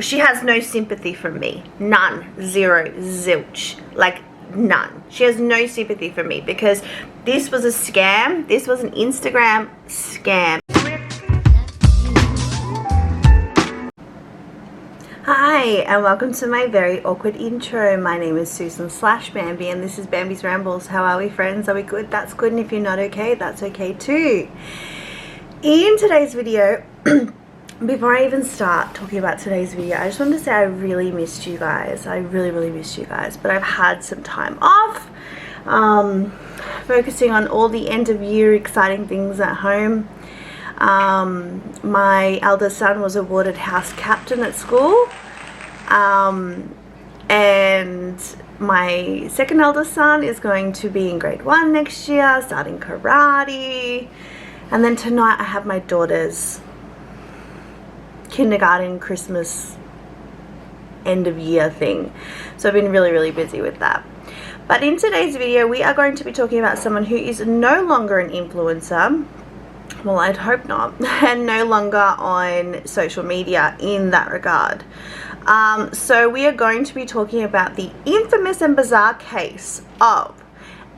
she has no sympathy from me. None. Zero. Zilch. Like, none. She has no sympathy for me because this was a scam. This was an Instagram scam. Hi and welcome to my very awkward intro. My name is Susan/Bambi and this is Bambi's Rambles. How are we, friends? Are we good? That's good, and if you're not okay, that's okay too. In today's video, before I even start talking about today's video, I just wanted to say I really missed you guys. I really missed you guys, but I've had some time off, focusing on all the end of year exciting things at home. My eldest son was awarded house captain at school, and my second eldest son is going to be in grade 1 next year, starting karate. And then tonight I have my daughter's kindergarten Christmas end of year thing, so I've been really busy with that. But in today's video we are going to be talking about someone who is no longer an influencer. Well, I'd hope not, and no longer on social media in that regard. So we are going to be talking about the infamous and bizarre case of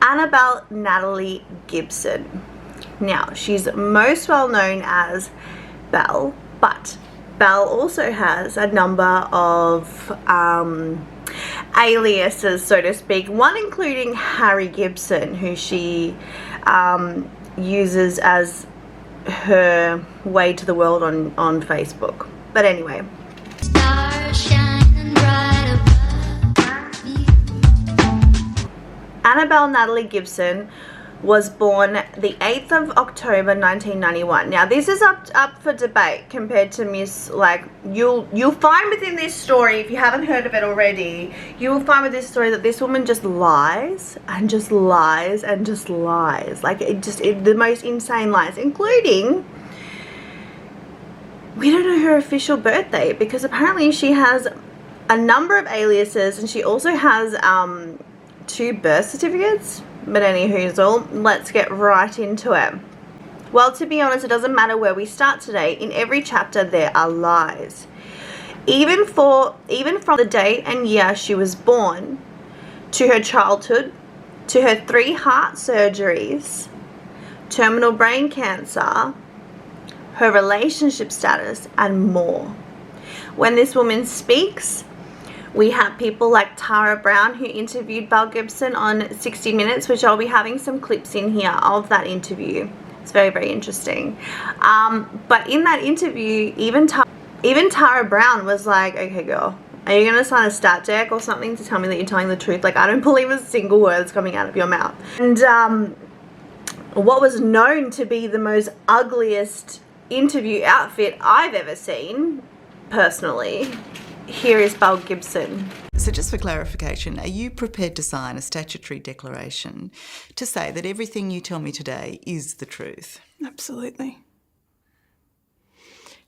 Annabelle Natalie Gibson. Now, she's most well known as Belle, but Belle also has a number of aliases, so to speak, one including Harry Gibson, who she uses as her way to the world on Facebook. But anyway, Annabelle Natalie Gibson was born the 8th of October 1991. Now this is up for debate compared to Miss, like, you'll find within this story, if you haven't heard of it already, you will find with this story that this woman just lies and just lies and just lies. Like, the most insane lies, including we don't know her official birthday, because apparently she has a number of aliases and she also has 2 birth certificates. But anywho, let's get right into it. Well, to be honest, it doesn't matter where we start today. In every chapter there are lies. Even from the day and year she was born, to her childhood, to her 3 heart surgeries, terminal brain cancer, her relationship status, and more. When this woman speaks, we have people like Tara Brown, who interviewed Belle Gibson on 60 Minutes, which I'll be having some clips in here of that interview. It's very interesting. But in that interview, even Tara Brown was like, okay girl, are you going to sign a stat deck or something to tell me that you're telling the truth? Like, I don't believe a single word that's coming out of your mouth. And what was known to be the most ugliest interview outfit I've ever seen, personally, here is Belle Gibson. So just for clarification, are you prepared to sign a statutory declaration to say that everything you tell me today is the truth? Absolutely.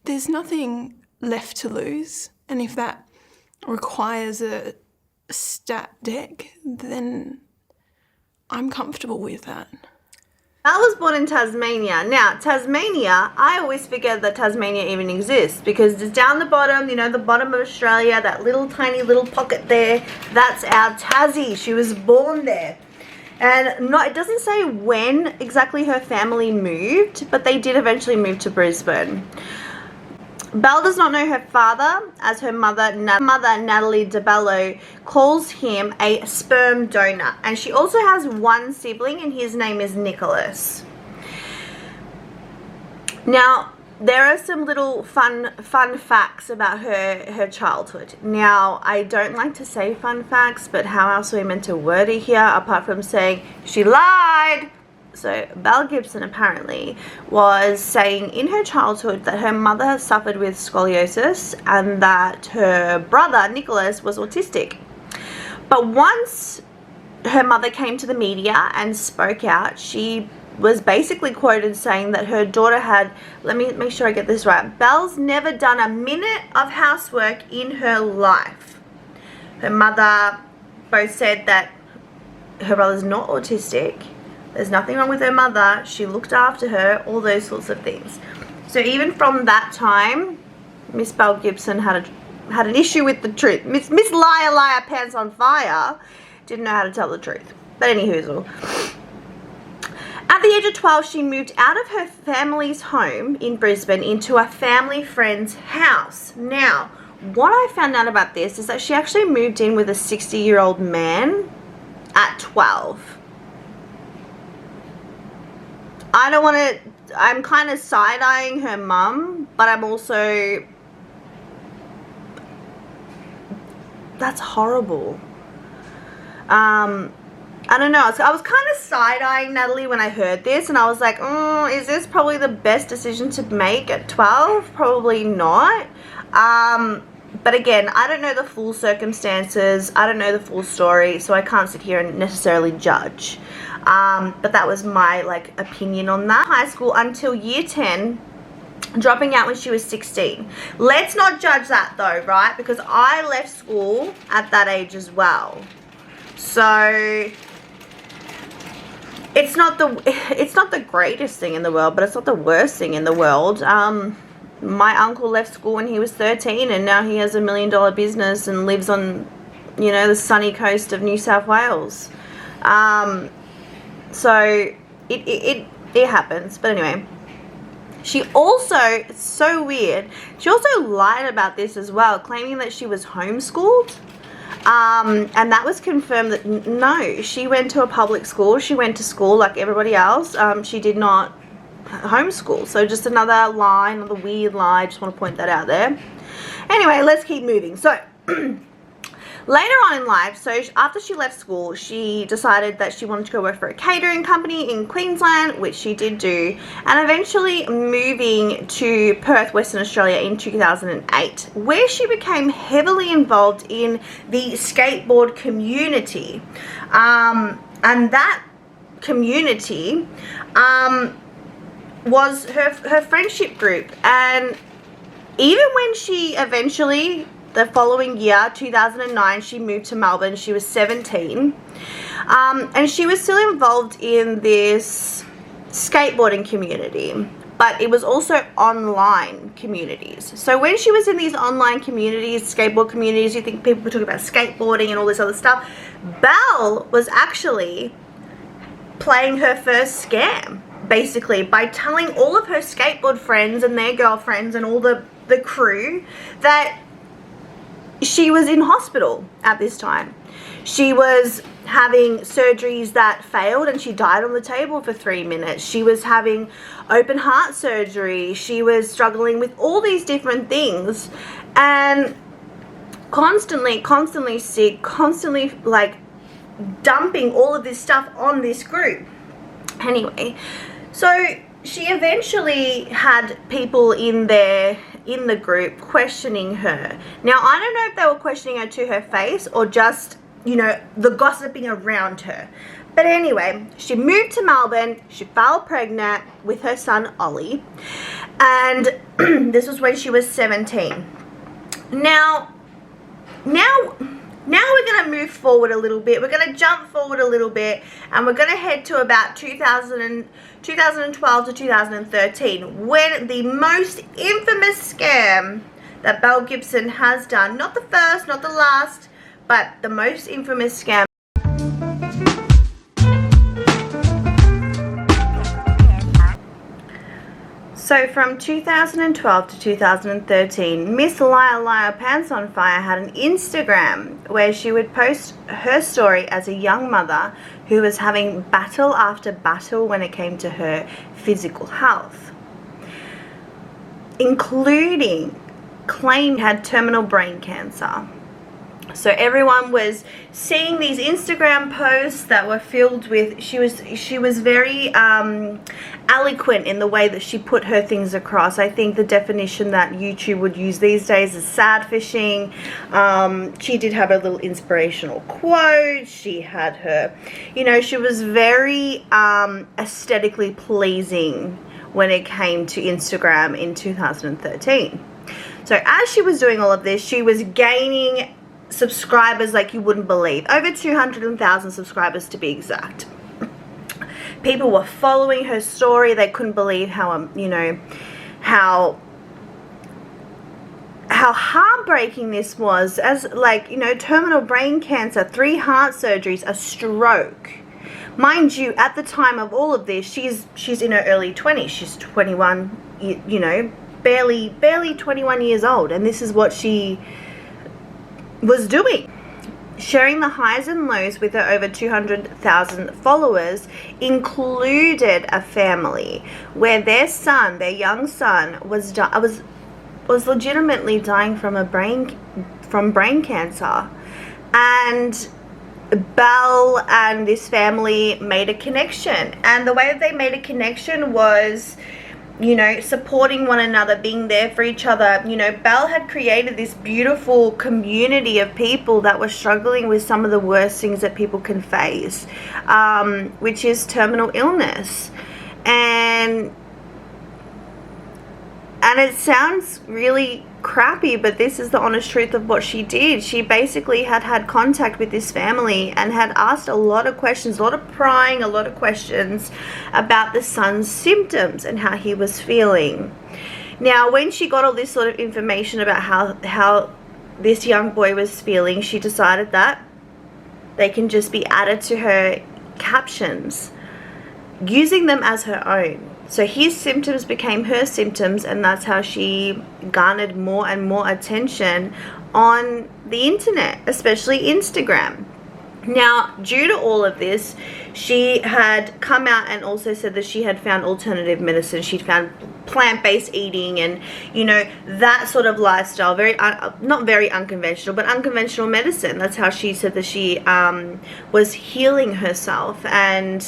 There's nothing left to lose, and if that requires a stat deck, then I'm comfortable with that. Belle was born in Tasmania. Now, Tasmania, I always forget that Tasmania even exists, because it's down the bottom, you know, the bottom of Australia, that little tiny little pocket there, that's our Tassie. She was born there. And it doesn't say when exactly her family moved, but they did eventually move to Brisbane. Belle does not know her father, as her mother Natalie DeBello calls him a sperm donor, and she also has 1 sibling, and his name is Nicholas. Now, there are some little fun facts about her childhood. Now, I don't like to say fun facts, but how else are we meant to word it here apart from saying she lied? So Belle Gibson apparently was saying in her childhood that her mother suffered with scoliosis and that her brother Nicholas was autistic. But once her mother came to the media and spoke out, she was basically quoted saying that her daughter had, let me make sure I get this right, Belle's never done a minute of housework in her life. Her mother both said that her brother's not autistic, there's nothing wrong with her mother, she looked after her, all those sorts of things. So even from that time, Miss Belle Gibson had had an issue with the truth. Miss Liar Liar Pants on Fire didn't know how to tell the truth. But anyhoozle. At the age of 12, she moved out of her family's home in Brisbane into a family friend's house. Now, what I found out about this is that she actually moved in with a 60-year-old man at 12. I don't want to, I'm kind of side-eyeing her mum, but I'm also, that's horrible. I don't know. So I was kind of side-eyeing Natalie when I heard this, and I was like, is this probably the best decision to make at 12? Probably not. But again, I don't know the full circumstances. I don't know the full story, so I can't sit here and necessarily judge. But that was my opinion on that. High school until year 10, dropping out when she was 16. Let's not judge that though, right? Because I left school at that age as well. So it's not the greatest thing in the world, but it's not the worst thing in the world. My uncle left school when he was 13, and now he has $1 million business and lives on, the sunny coast of New South Wales. So it happens. But anyway, she also, it's so weird, she also lied about this as well, claiming that she was homeschooled. And that was confirmed that no, she went to a public school. She went to school like everybody else. She did not homeschool. So just another lie, another weird lie. I just want to point that out there. Anyway, let's keep moving. So later on in life, so after she left school, she decided that she wanted to go work for a catering company in Queensland, which she did do, and eventually moving to Perth, Western Australia in 2008, where she became heavily involved in the skateboard community. And that community was her friendship group. And even when she eventually, the following year, 2009, she moved to Melbourne. She was 17. And she was still involved in this skateboarding community, but it was also online communities. So when she was in these online communities, skateboard communities, you think people were talking about skateboarding and all this other stuff, Belle was actually playing her first scam, basically, by telling all of her skateboard friends and their girlfriends and all the crew that she was in hospital at this time. She was having surgeries that failed and she died on the table for 3 minutes. She was having open heart surgery. She was struggling with all these different things and constantly sick, constantly dumping all of this stuff on this group. Anyway, so she eventually had people in the group questioning her. Now, I don't know if they were questioning her to her face or just, the gossiping around her. But anyway, she moved to Melbourne. She fell pregnant with her son, Ollie. And this was when she was 17. Now we're going to move forward a little bit. We're going to jump forward a little bit, and we're going to head to about 2012 to 2013, when the most infamous scam that Belle Gibson has done, not the first, not the last, but the most infamous scam. So from 2012 to 2013, Miss Liar Liar Pants on Fire had an Instagram where she would post her story as a young mother who was having battle after battle when it came to her physical health, including claiming had terminal brain cancer. So everyone was seeing these Instagram posts that were filled with, she was very eloquent in the way that she put her things across. I think the definition that YouTube would use these days is sad fishing. She did have a little inspirational quote. She had her, she was very aesthetically pleasing when it came to Instagram in 2013. So as she was doing all of this, she was gaining subscribers like you wouldn't believe. Over 200,000 subscribers to be exact. People were following her story. They couldn't believe how how heartbreaking this was, as like, you know, terminal brain cancer, 3 heart surgeries, a stroke. Mind you, at the time of all of this, she's in her early 20s. She's 21, you know, barely 21 years old, and this is what she was doing. Sharing the highs and lows with her over 200,000 followers included a family where their son, their young son, was legitimately dying from brain cancer. And Belle and this family made a connection, and the way that they made a connection was, you know, supporting one another, being there for each other. You know, Belle had created this beautiful community of people that were struggling with some of the worst things that people can face, which is terminal illness. And it sounds really crappy, but this is the honest truth of what she did. She basically had contact with this family and had asked a lot of questions, a lot of prying, a lot of questions about the son's symptoms and how he was feeling. Now, when she got all this sort of information about how this young boy was feeling, she decided that they can just be added to her captions, using them as her own. So his symptoms became her symptoms, and that's how she garnered more and more attention on the internet, especially Instagram. Now, due to all of this, she had come out and also said that she had found alternative medicine. She'd found plant-based eating and, you know, that sort of lifestyle, not very unconventional, but unconventional medicine. That's how she said that she was healing herself. And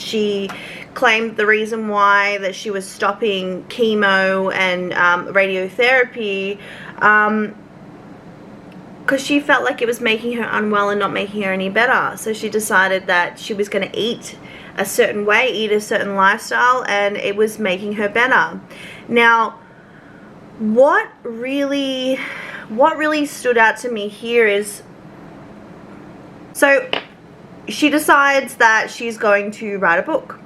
she claimed the reason why that she was stopping chemo and radiotherapy, because she felt like it was making her unwell and not making her any better. So she decided that she was going to eat a certain way, eat a certain lifestyle, and it was making her better. Now, what really stood out to me here is, so she decides that she's going to write a book.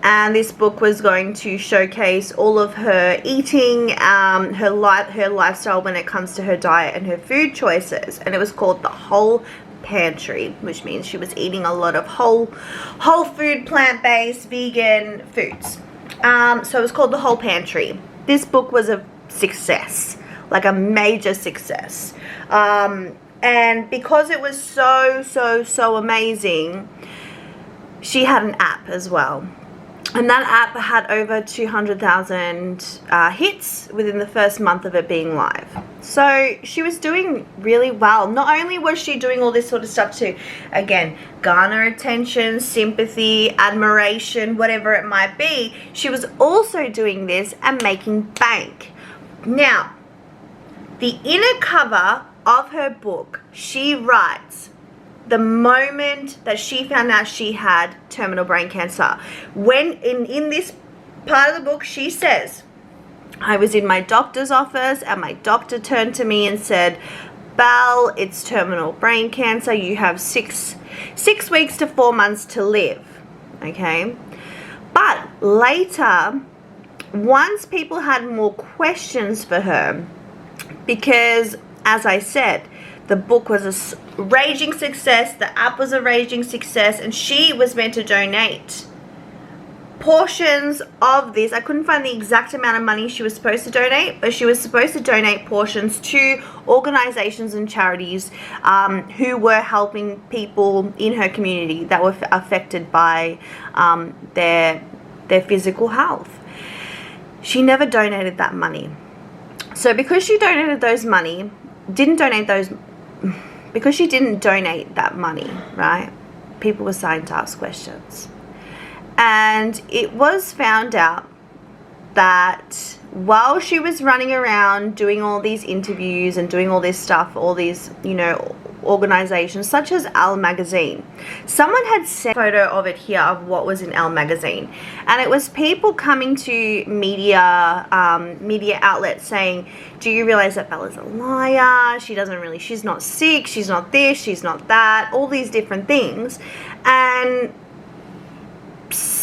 And this book was going to showcase all of her eating, her lifestyle when it comes to her diet and her food choices. And it was called The Whole Pantry, which means she was eating a lot of whole food, plant-based, vegan foods. So it was called The Whole Pantry. This book was a success, like a major success. And because it was so amazing, she had an app as well. And that app had over 200,000 hits within the first month of it being live. So she was doing really well. Not only was she doing all this sort of stuff to, again, garner attention, sympathy, admiration, whatever it might be, she was also doing this and making bank. Now, the inner cover of her book, she writes, the moment that she found out she had terminal brain cancer. When in this part of the book, she says, I was in my doctor's office and my doctor turned to me and said, Belle, it's terminal brain cancer. You have six weeks to 4 months to live. Okay. But later, once people had more questions for her, because as I said, the book was a raging success, the app was a raging success, and she was meant to donate portions of this. I couldn't find the exact amount of money she was supposed to donate, but she was supposed to donate portions to organizations and charities who were helping people in her community that were affected by their physical health. She never donated that money. So because she donated those money, because she didn't donate that money, right, people were starting to ask questions. And it was found out that while she was running around doing all these interviews and doing all this stuff, all these, you know, organizations such as Elle magazine, someone had sent a photo of it here of what was in Elle magazine, and it was people coming to media outlets saying, do you realize that Bella's a liar? She's not sick, she's not this, she's not that, all these different things. And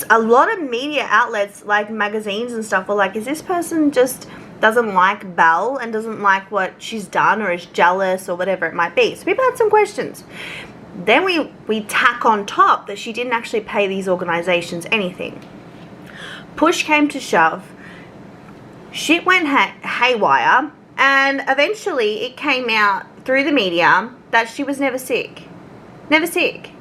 a lot of media outlets like magazines and stuff were like, is this person just doesn't like Belle and doesn't like what she's done, or is jealous, or whatever it might be. So people had some questions. Then we tack on top that she didn't actually pay these organizations anything. Push came to shove. Shit went haywire, and eventually it came out through the media that she was never sick. Never sick.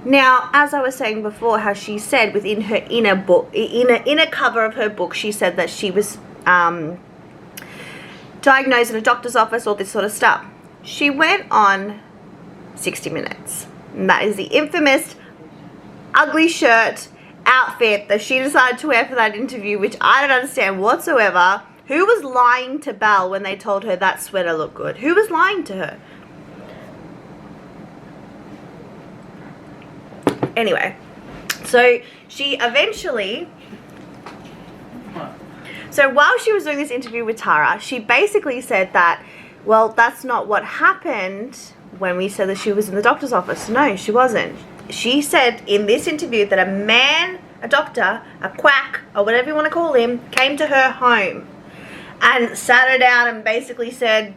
Now, as I was saying before, how she said within her inner cover of her book, she said that she was diagnosed in a doctor's office, all this sort of stuff. She went on 60 Minutes. And that is the infamous ugly shirt outfit that she decided to wear for that interview, which I don't understand whatsoever. Who was lying to Belle when they told her that sweater looked good? Who was lying to her? Anyway, so she eventually, so while she was doing this interview with Tara, she basically said that, well, that's not what happened when we said that she was in the doctor's office. No, she wasn't. She said in this interview that a man, a doctor, a quack, or whatever you want to call him, came to her home and sat her down and basically said,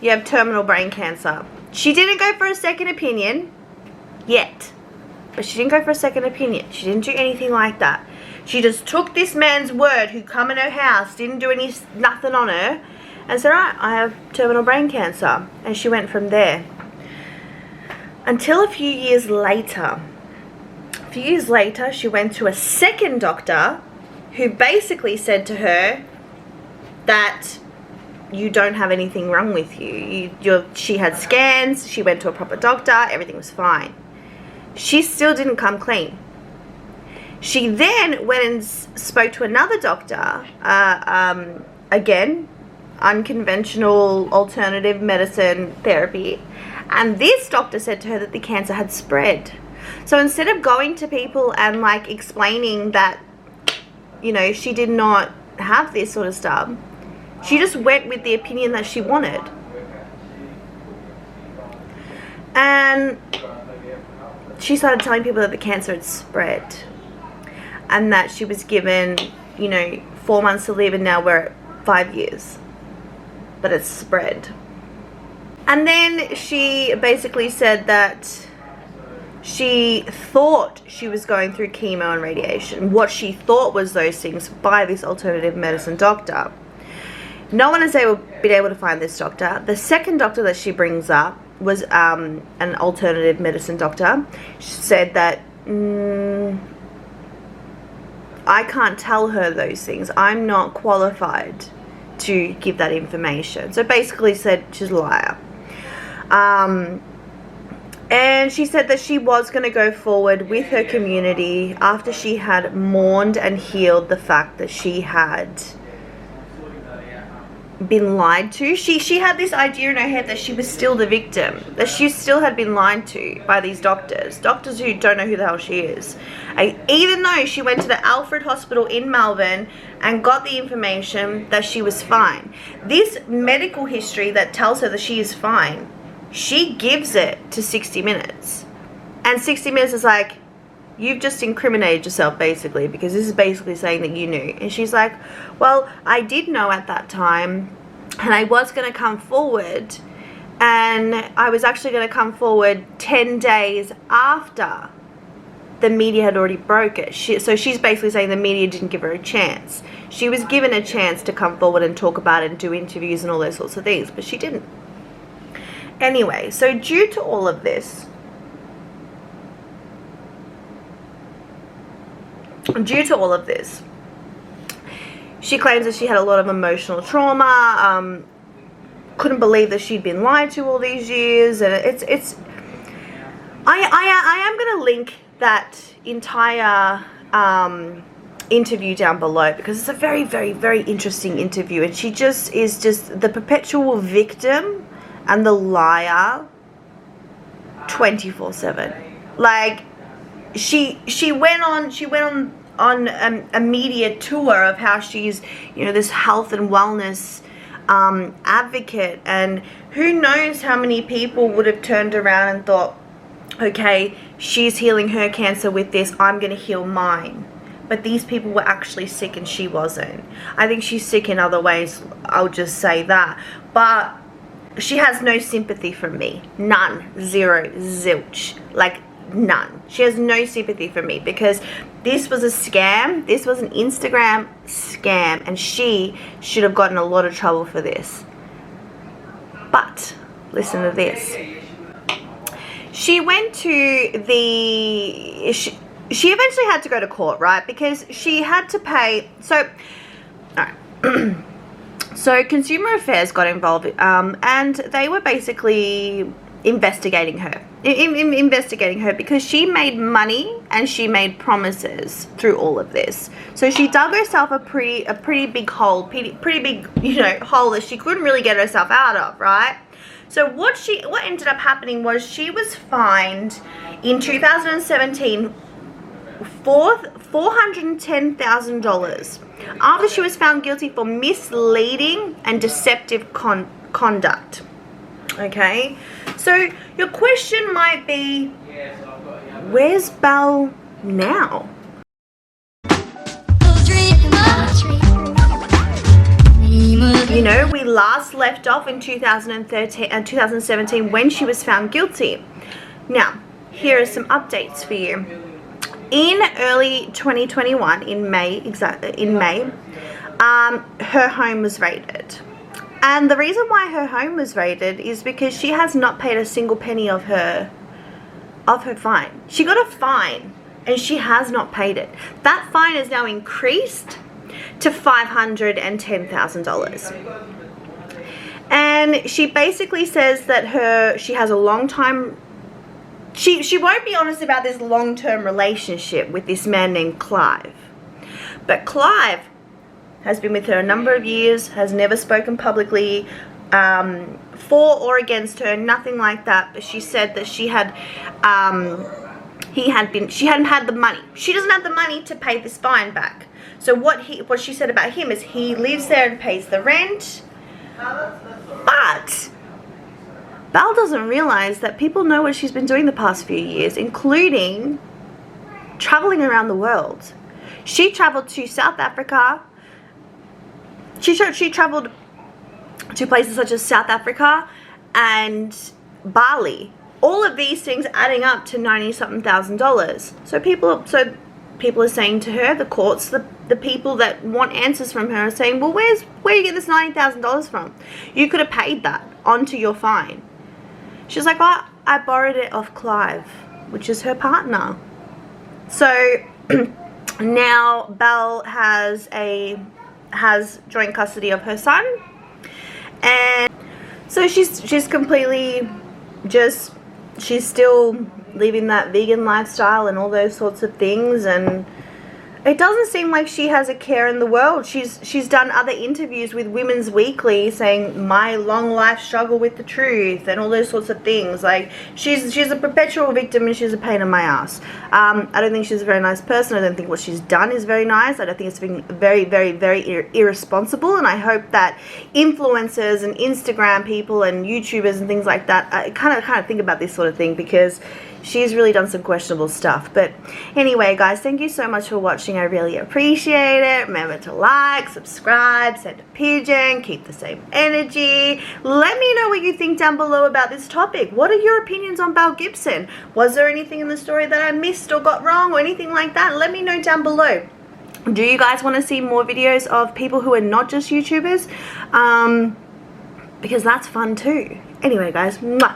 you have terminal brain cancer. She didn't go for a second opinion yet. But she didn't go for a second opinion. She didn't do anything like that. She just took this man's word who come in her house, didn't do nothing on her, and said, right, I have terminal brain cancer. And she went from there. Until a few years later. A few years later, she went to a second doctor who basically said to her that you don't have anything wrong with you. She had scans, she went to a proper doctor, everything was fine. She still didn't come clean. She then went and spoke to another doctor, again, unconventional alternative medicine therapy, and this doctor said to her that the cancer had spread. So instead of going to people and like explaining that, you know, she did not have this sort of stuff, she just went with the opinion that she wanted. And she started telling people that the cancer had spread and that she was given, you know, 4 months to live, and now we're at 5 years. But it's spread. And then she basically said that she thought she was going through chemo and radiation. What she thought was those things by this alternative medicine doctor. No one has been able to find this doctor. The second doctor that she brings up was an alternative medicine doctor. She said that I can't tell her those things. I'm not qualified to give that information. So basically said she's a liar. And she said that she was going to go forward with her community after she had mourned and healed the fact that she had been lied to. She had this idea in her head that she was still the victim, that she still had been lied to by these doctors who don't know who the hell she is. Even though she went to the Alfred Hospital in Melbourne and got the information that she was fine. This medical history that tells her that she is fine, she gives it to 60 Minutes. And 60 Minutes is like, you've just incriminated yourself basically, because this is basically saying that you knew. And she's like, well, I did know at that time, and I was going to come forward, and I was actually going to come forward 10 days after the media had already broke it. So she's basically saying the media didn't give her a chance. She was given a chance to come forward and talk about it and do interviews and all those sorts of things, but she didn't. Anyway, so due to all of this, she claims that she had a lot of emotional trauma, couldn't believe that she'd been lied to all these years, and I am going to link that entire interview down below, because it's a very, very, very interesting interview, and she just is just the perpetual victim and the liar 24/7. Like, she went on a media tour of how she's, you know, this health and wellness advocate, and who knows how many people would have turned around and thought, okay, she's healing her cancer with this, I'm going to heal mine. but these people were actually sick and she wasn't. I think she's sick in other ways, I'll just say that. But she has no sympathy from me. None. Zero. Zilch. Like, none. She has no sympathy for me because this was a scam. This was an Instagram scam, and she should have gotten a lot of trouble for this. But listen to this. She went to the... She eventually had to go to court, right? Because she had to pay... So, all right. So Consumer Affairs got involved, and they were basically investigating her. Investigating her because she made money and she made promises through all of this. So she dug herself a pretty big hole, pretty big, you know, hole that she couldn't really get herself out of, right? So what ended up happening was she was fined in 2017 for $410,000 after she was found guilty for misleading and deceptive conduct. Okay, so your question might be, where's Belle now? You know, we last left off in 2013 and 2017 when she was found guilty. Now, here are some updates for you. In early 2021, in May, her home was raided. And the reason why her home was raided is because she has not paid a single penny of her fine. She got a fine and she has not paid it. That fine is now increased to $510,000. And she basically says that she has a long time... She won't be honest about this long-term relationship with this man named Clive. But Clive has been with her a number of years, has never spoken publicly for or against her, nothing like that. But she said that she hadn't had the money. She doesn't have the money to pay this fine back. So what she said about him is he lives there and pays the rent. But Belle doesn't realize that people know what she's been doing the past few years, including traveling around the world. She traveled to South Africa. She traveled to places such as South Africa and Bali. All of these things adding up to $90-something thousand. So people are saying to her, the courts, the people that want answers from her are saying, well, where you get this $90,000 from? You could have paid that onto your fine. She's like, well, I borrowed it off Clive, which is her partner. So now Belle has joint custody of her son, and so she's completely she's still living that vegan lifestyle and all those sorts of things, and it doesn't seem like she has a care in the world. She's done other interviews with Women's Weekly saying my long life struggle with the truth and all those sorts of things. Like she's a perpetual victim and she's a pain in my ass. I don't think she's a very nice person. I don't think what she's done is very nice. I don't think it's been very, very, very irresponsible, and I hope that influencers and Instagram people and YouTubers and things like that kind of think about this sort of thing, because she's really done some questionable stuff. But anyway, guys, thank you so much for watching. I really appreciate it. Remember to like, subscribe, send a pigeon, keep the same energy. Let me know what you think down below about this topic. What are your opinions on Belle Gibson? Was there anything in the story that I missed or got wrong or anything like that? Let me know down below. Do you guys want to see more videos of people who are not just YouTubers? Because that's fun too. Anyway, guys, bye.